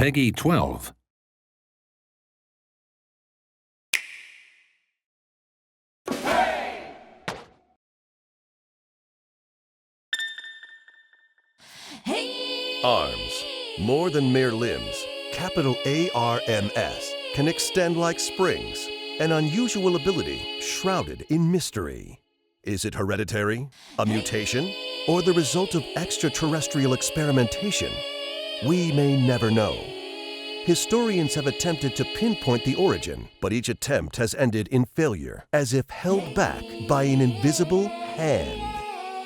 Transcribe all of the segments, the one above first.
Peggy 12. Arms, more than mere limbs, capital ARMS, can extend like springs, an unusual ability shrouded in mystery. Is it hereditary, a mutation, or the result of extraterrestrial experimentation? We may never know. Historians have attempted to pinpoint the origin, but each attempt has ended in failure, as if held back by an invisible hand.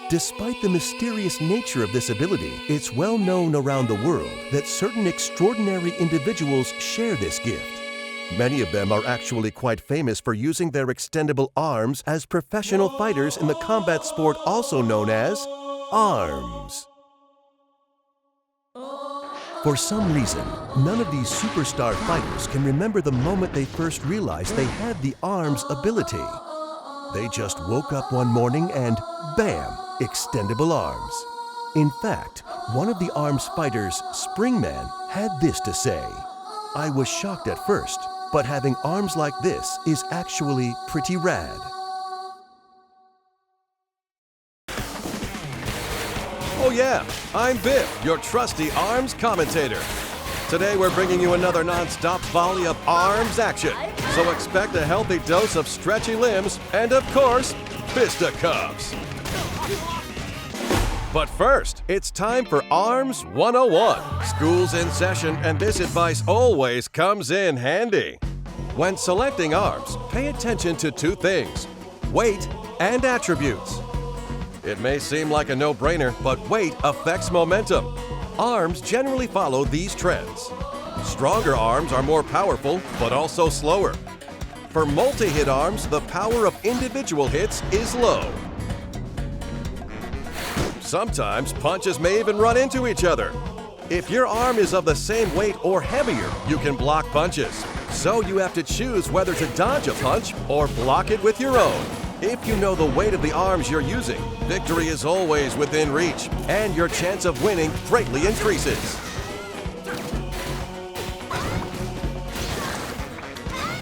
Despite the mysterious nature of this ability, it's well known around the world that certain extraordinary individuals share this gift. Many of them are actually quite famous for using their extendable arms as professional fighters in the combat sport also known as arms. For some reason, none of these superstar fighters can remember the moment they first realized they had the arms ability. They just woke up one morning and bam! Extendable arms. In fact, one of the arms fighters, Springman, had this to say: "I was shocked at first, but having arms like this is actually pretty rad." Oh yeah, I'm Biff, your trusty arms commentator. Today we're bringing you another non-stop volley of arms action. So expect a healthy dose of stretchy limbs and, of course, fisticuffs. But first, it's time for Arms 101. School's in session, and this advice always comes in handy. When selecting arms, pay attention to two things: weight and attributes. It may seem like a no-brainer, but weight affects momentum. Arms generally follow these trends. Stronger arms are more powerful, but also slower. For multi-hit arms, the power of individual hits is low. Sometimes punches may even run into each other. If your arm is of the same weight or heavier, you can block punches. So you have to choose whether to dodge a punch or block it with your own. If you know the weight of the arms you're using, victory is always within reach, and your chance of winning greatly increases.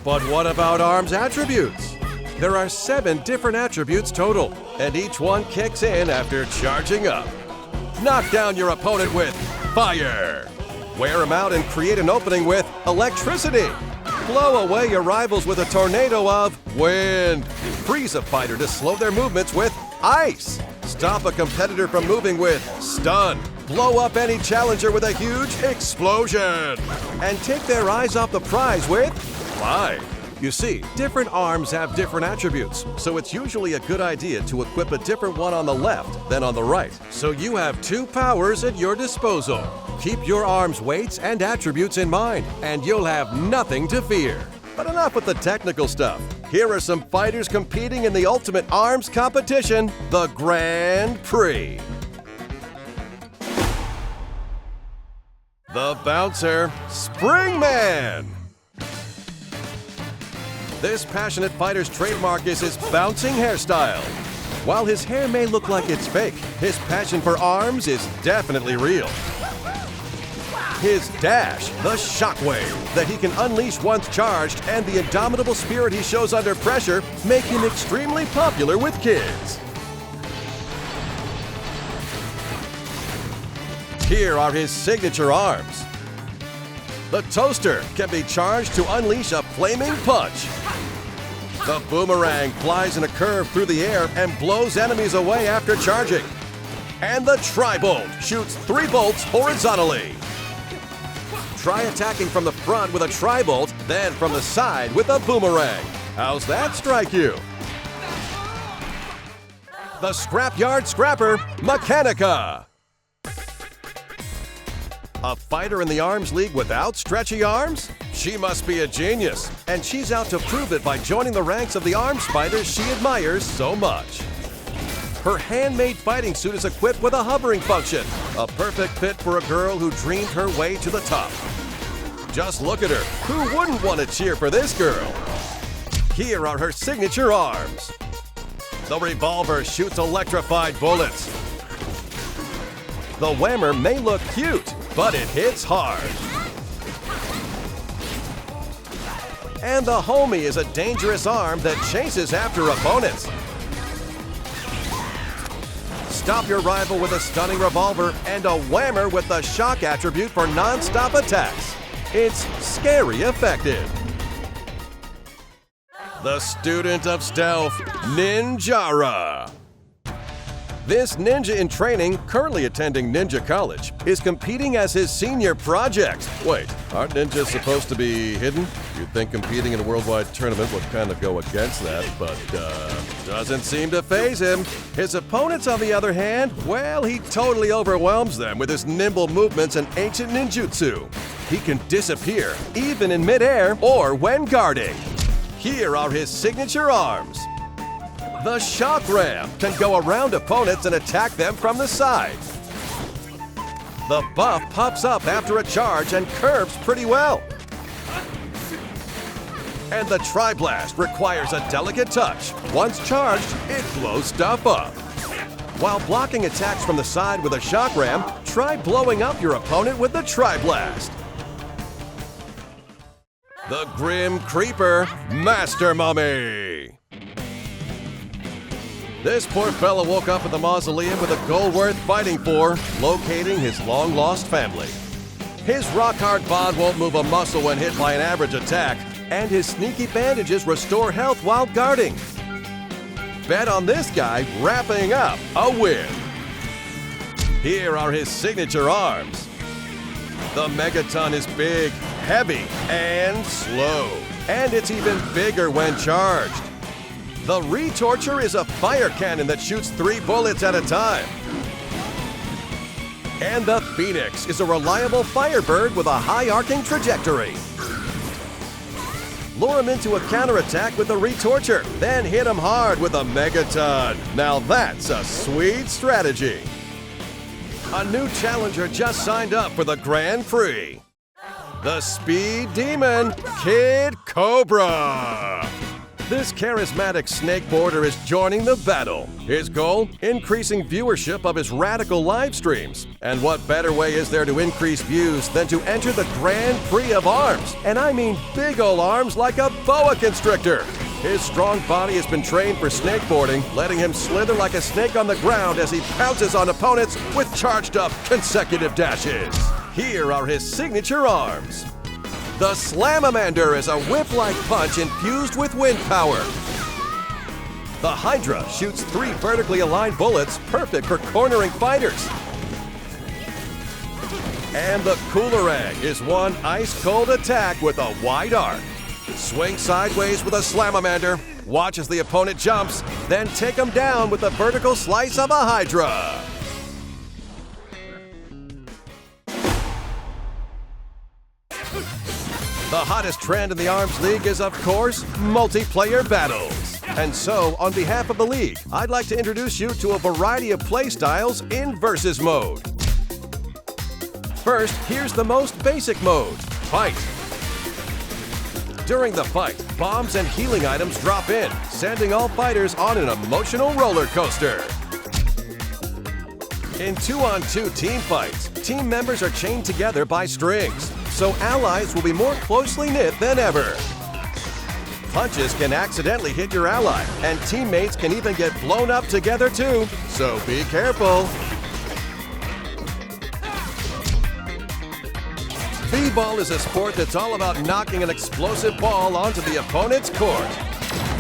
But what about arms attributes? There are 7 different attributes total, and each one kicks in after charging up. Knock down your opponent with fire. Wear him out and create an opening with electricity. Blow away your rivals with a tornado of wind. Freeze a fighter to slow their movements with ice. Stop a competitor from moving with stun. Blow up any challenger with a huge explosion. And take their eyes off the prize with fly. You see, different arms have different attributes, so it's usually a good idea to equip a different one on the left than on the right, so you have 2 powers at your disposal. Keep your arms' weights and attributes in mind, and you'll have nothing to fear. But enough with the technical stuff. Here are some fighters competing in the ultimate arms competition, the Grand Prix. The bouncer, Springman. This passionate fighter's trademark is his bouncing hairstyle. While his hair may look like it's fake, his passion for arms is definitely real. His dash, the shockwave that he can unleash once charged, and the indomitable spirit he shows under pressure make him extremely popular with kids. Here are his signature arms. The toaster can be charged to unleash a flaming punch. The boomerang flies in a curve through the air and blows enemies away after charging. And the tri-bolt shoots 3 bolts horizontally. Try attacking from the front with a tri-bolt, then from the side with a boomerang. How's that strike you? The Scrapyard Scrapper, Meccanica. A fighter in the Arms League without stretchy arms? She must be a genius, and she's out to prove it by joining the ranks of the arms fighters she admires so much. Her handmade fighting suit is equipped with a hovering function, a perfect fit for a girl who dreamed her way to the top. Just look at her. Who wouldn't want to cheer for this girl? Here are her signature arms. The revolver shoots electrified bullets. The whammer may look cute, but it hits hard. And the homie is a dangerous arm that chases after opponents. Stop your rival with a stunning revolver and a whammer with the shock attribute for non-stop attacks. It's scary effective. The student of stealth, Ninjara. This ninja in training, currently attending Ninja College, is competing as his senior project. Wait, aren't ninjas supposed to be hidden? You'd think competing in a worldwide tournament would kind of go against that, but doesn't seem to faze him. His opponents, on the other hand, well, he totally overwhelms them with his nimble movements and ancient ninjutsu. He can disappear, even in midair or when guarding. Here are his signature arms. The shock ram can go around opponents and attack them from the side. The buff pops up after a charge and curves pretty well. And the tri-blast requires a delicate touch. Once charged, it blows stuff up. While blocking attacks from the side with a shock ram, try blowing up your opponent with the tri-blast. The Grim Creeper, Master Mummy. This poor fella woke up at the mausoleum with a goal worth fighting for, locating his long-lost family. His rock-hard bond won't move a muscle when hit by an average attack, and his sneaky bandages restore health while guarding. Bet on this guy wrapping up a win. Here are his signature arms. The Megaton is big, heavy, and slow, and it's even bigger when charged. The Retorture is a fire cannon that shoots 3 bullets at a time. And the Phoenix is a reliable firebird with a high arcing trajectory. Lure him into a counterattack with the Retorture, then hit him hard with a Megaton. Now that's a sweet strategy. A new challenger just signed up for the Grand Prix. The Speed Demon, Kid Cobra. This charismatic snakeboarder is joining the battle. His goal? Increasing viewership of his radical live streams. And what better way is there to increase views than to enter the Grand Prix of arms? And I mean big ol' arms like a boa constrictor. His strong body has been trained for snakeboarding, letting him slither like a snake on the ground as he pounces on opponents with charged up consecutive dashes. Here are his signature arms. The Slamamander is a whip-like punch infused with wind power. The Hydra shoots 3 vertically aligned bullets, perfect for cornering fighters. And the Coolerang is one ice-cold attack with a wide arc. Swing sideways with a Slamamander, watch as the opponent jumps, then take him down with a vertical slice of a Hydra. The hottest trend in the Arms League is, of course, multiplayer battles. And so, on behalf of the league, I'd like to introduce you to a variety of playstyles in Versus mode. First, here's the most basic mode, Fight. During the fight, bombs and healing items drop in, sending all fighters on an emotional roller coaster. In 2-on-2 team fights, team members are chained together by strings, so allies will be more closely knit than ever. Punches can accidentally hit your ally, and teammates can even get blown up together too, so be careful. B-ball is a sport that's all about knocking an explosive ball onto the opponent's court.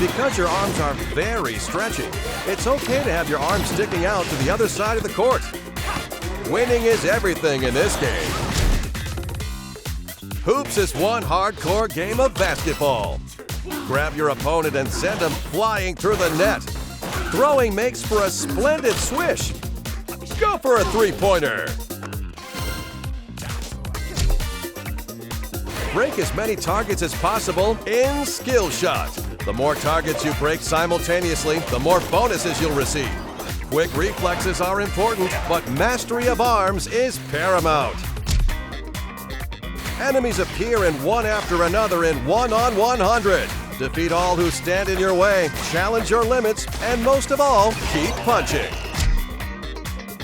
Because your arms are very stretchy, it's okay to have your arms sticking out to the other side of the court. Winning is everything in this game. Hoops is one hardcore game of basketball. Grab your opponent and send him flying through the net. Throwing makes for a splendid swish. Go for a three-pointer. Break as many targets as possible in Skill Shot. The more targets you break simultaneously, the more bonuses you'll receive. Quick reflexes are important, but mastery of arms is paramount. Enemies appear in one after another in 1-on-100. Defeat all who stand in your way, challenge your limits, and most of all, keep punching.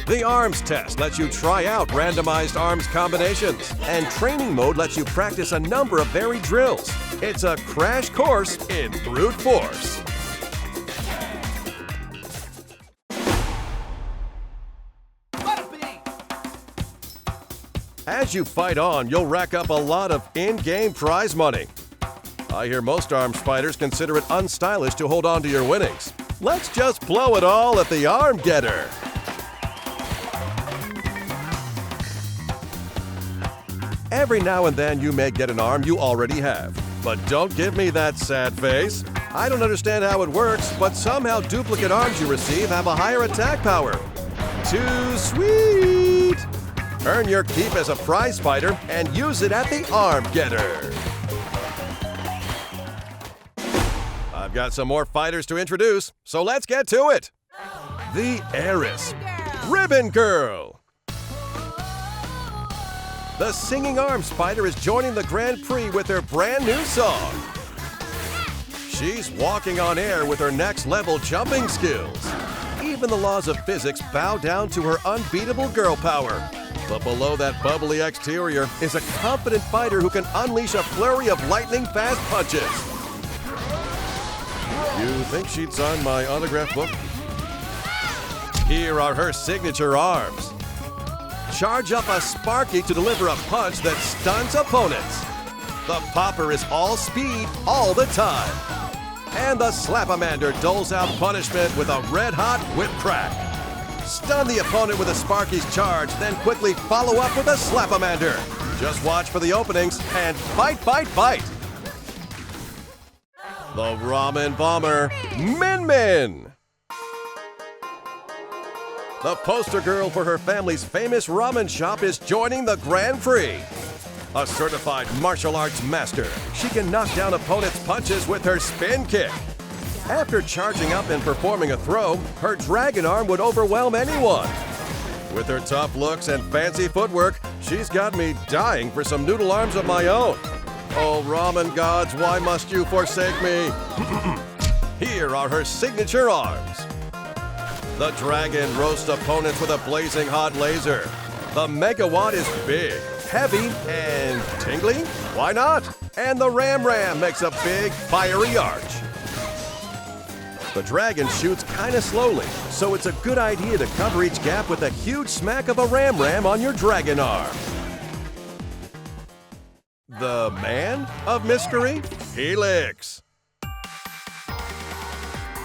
The Arms Test lets you try out randomized arms combinations, and Training Mode lets you practice a number of varied drills. It's a crash course in brute force. As you fight on, you'll rack up a lot of in-game prize money. I hear most arms fighters consider it unstylish to hold on to your winnings. Let's just blow it all at the arm getter. Every now and then you may get an arm you already have. But don't give me that sad face. I don't understand how it works, but somehow duplicate arms you receive have a higher attack power. Too sweet! Earn your keep as a prize fighter and use it at the arm getter. I've got some more fighters to introduce, so let's get to it. The Heiress, Ribbon Girl. The singing arms fighter is joining the Grand Prix with her brand new song. She's walking on air with her next level jumping skills. Even the laws of physics bow down to her unbeatable girl power. But below that bubbly exterior is a confident fighter who can unleash a flurry of lightning-fast punches. You think she'd sign my autograph book? Here are her signature arms. Charge up a Sparky to deliver a punch that stuns opponents. The Popper is all speed all the time. And the Slap-O-Mander doles out punishment with a red-hot whip crack. Stun the opponent with a Sparky's charge, then quickly follow up with a Slap-O-Mander. Just watch for the openings and fight, fight, fight. The Ramen Bomber, Min Min. The poster girl for her family's famous ramen shop is joining the Grand Prix. A certified martial arts master, she can knock down opponents' punches with her spin kick. After charging up and performing a throw, her dragon arm would overwhelm anyone. With her tough looks and fancy footwork, she's got me dying for some noodle arms of my own. Oh, ramen gods, why must you forsake me? Here are her signature arms. The dragon roasts opponents with a blazing hot laser. The megawatt is big, heavy, and tingly? Why not? And the Ram makes a big, fiery arch. The dragon shoots kinda slowly, so it's a good idea to cover each gap with a huge smack of a Ram on your dragon arm. The man of mystery, Helix.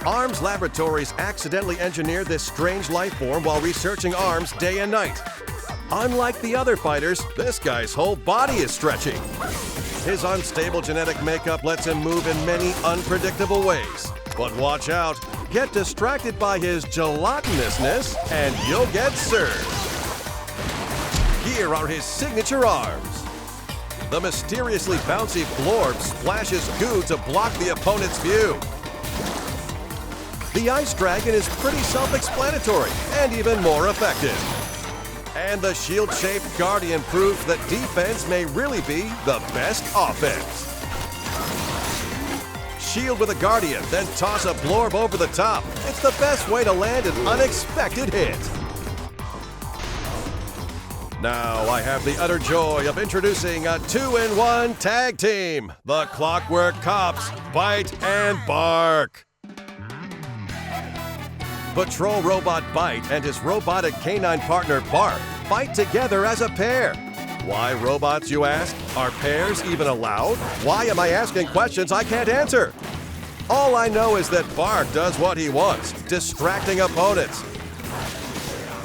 Arms Laboratories accidentally engineered this strange life form while researching arms day and night. Unlike the other fighters, this guy's whole body is stretching. His unstable genetic makeup lets him move in many unpredictable ways. But watch out, get distracted by his gelatinousness and you'll get served. Here are his signature arms. The mysteriously bouncy blorb splashes goo to block the opponent's view. The Ice Dragon is pretty self-explanatory and even more effective. And the shield-shaped Guardian proves that defense may really be the best offense. Shield with a Guardian, then toss a blorb over the top. It's the best way to land an unexpected hit. Now I have the utter joy of introducing a 2-in-1 tag team, the Clockwork Cops, Bite and Bark. Patrol Robot Bite and his robotic canine partner Bark fight together as a pair. Why robots, you ask? Are pairs even allowed? Why am I asking questions I can't answer? All I know is that Bark does what he wants, distracting opponents.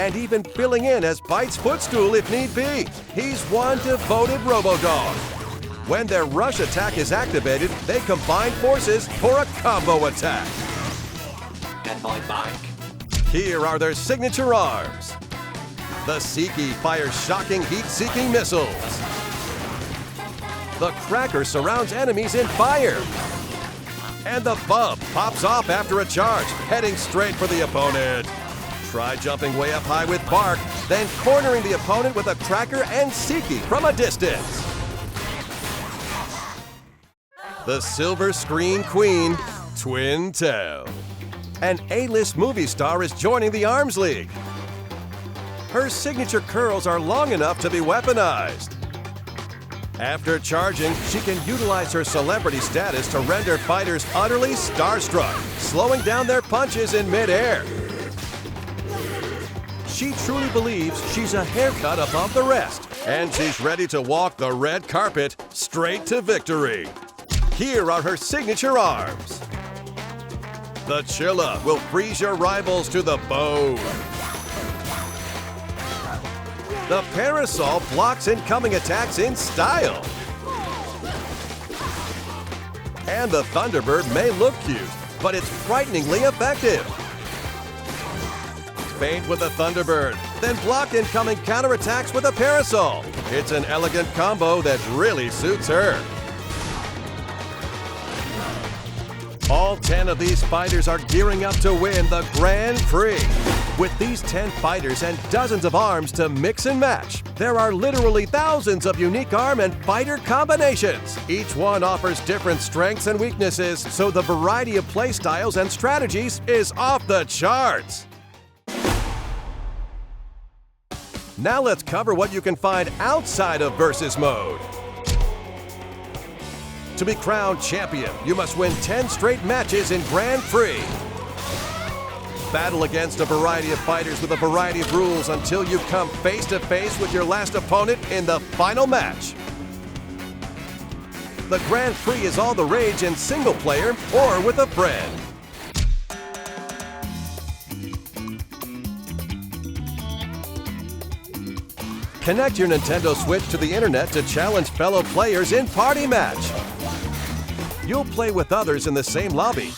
And even filling in as Bite's footstool if need be. He's one devoted Robo-Dog. When their rush attack is activated, they combine forces for a combo attack. And my bike. Here are their signature arms. The Seeky fires shocking heat-seeking missiles. The Cracker surrounds enemies in fire. And the Bub pops off after a charge, heading straight for the opponent. Try jumping way up high with Bark, then cornering the opponent with a Cracker and Seeky from a distance. The Silver Screen Queen, Twin Tail. An A-list movie star is joining the Arms League. Her signature curls are long enough to be weaponized. After charging, she can utilize her celebrity status to render fighters utterly starstruck, slowing down their punches in midair. She truly believes she's a haircut above the rest, and she's ready to walk the red carpet straight to victory. Here are her signature arms. The Chilla will freeze your rivals to the bone. The Parasol blocks incoming attacks in style. And the Thunderbird may look cute, but it's frighteningly effective. Feint with a Thunderbird, then block incoming counterattacks with a Parasol. It's an elegant combo that really suits her. All 10 of these fighters are gearing up to win the Grand Prix. With these 10 fighters and dozens of arms to mix and match, there are literally thousands of unique arm and fighter combinations. Each one offers different strengths and weaknesses, so the variety of play styles and strategies is off the charts. Now let's cover what you can find outside of Versus Mode. To be crowned champion, you must win 10 straight matches in Grand Prix. Battle against a variety of fighters with a variety of rules until you come face to face with your last opponent in the final match. The Grand Prix is all the rage in single player or with a friend. Connect your Nintendo Switch to the internet to challenge fellow players in Party Match. You'll play with others in the same lobby.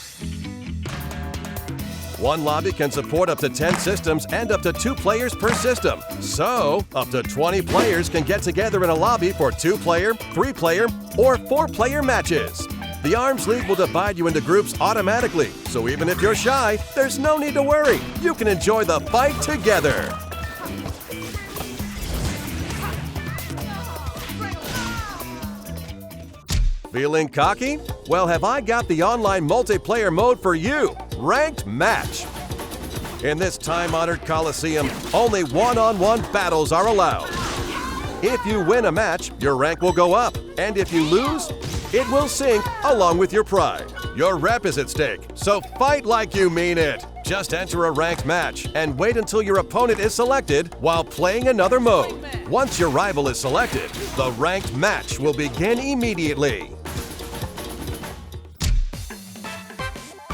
One lobby can support up to 10 systems and up to 2 players per system. So, up to 20 players can get together in a lobby for 2-player, 3-player, or 4-player matches. The Arms League will divide you into groups automatically, so even if you're shy, there's no need to worry. You can enjoy the fight together. Feeling cocky? Well, have I got the online multiplayer mode for you, Ranked Match. In this time-honored Coliseum, only one-on-one battles are allowed. If you win a match, your rank will go up, and if you lose, it will sink along with your pride. Your rep is at stake, so fight like you mean it. Just enter a ranked match and wait until your opponent is selected while playing another mode. Once your rival is selected, the ranked match will begin immediately.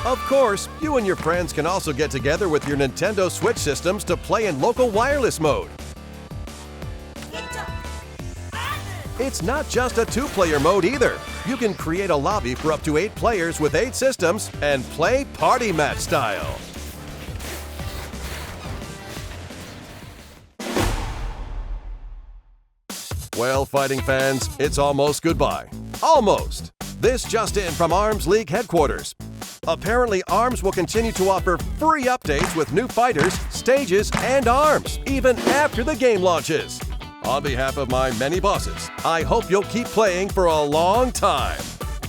Of course, you and your friends can also get together with your Nintendo Switch systems to play in local wireless mode. It's not just a 2-player mode either. You can create a lobby for up to 8 players with 8 systems and play Party Match style. Well, fighting fans, it's almost goodbye. Almost! This just in from Arms League headquarters. Apparently, ARMS will continue to offer free updates with new fighters, stages, and arms, even after the game launches. On behalf of my many bosses, I hope you'll keep playing for a long time.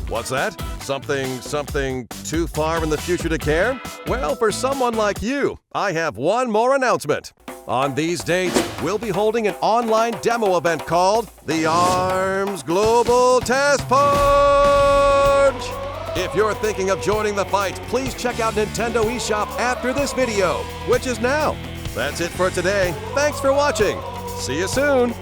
What's that? Something too far in the future to care? Well, for someone like you, I have one more announcement. On these dates, we'll be holding an online demo event called the ARMS Global Test Punch! If you're thinking of joining the fight, please check out Nintendo eShop after this video, which is now. That's it for today. Thanks for watching. See you soon.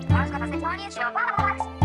Masz kapacetowanie, się opalać.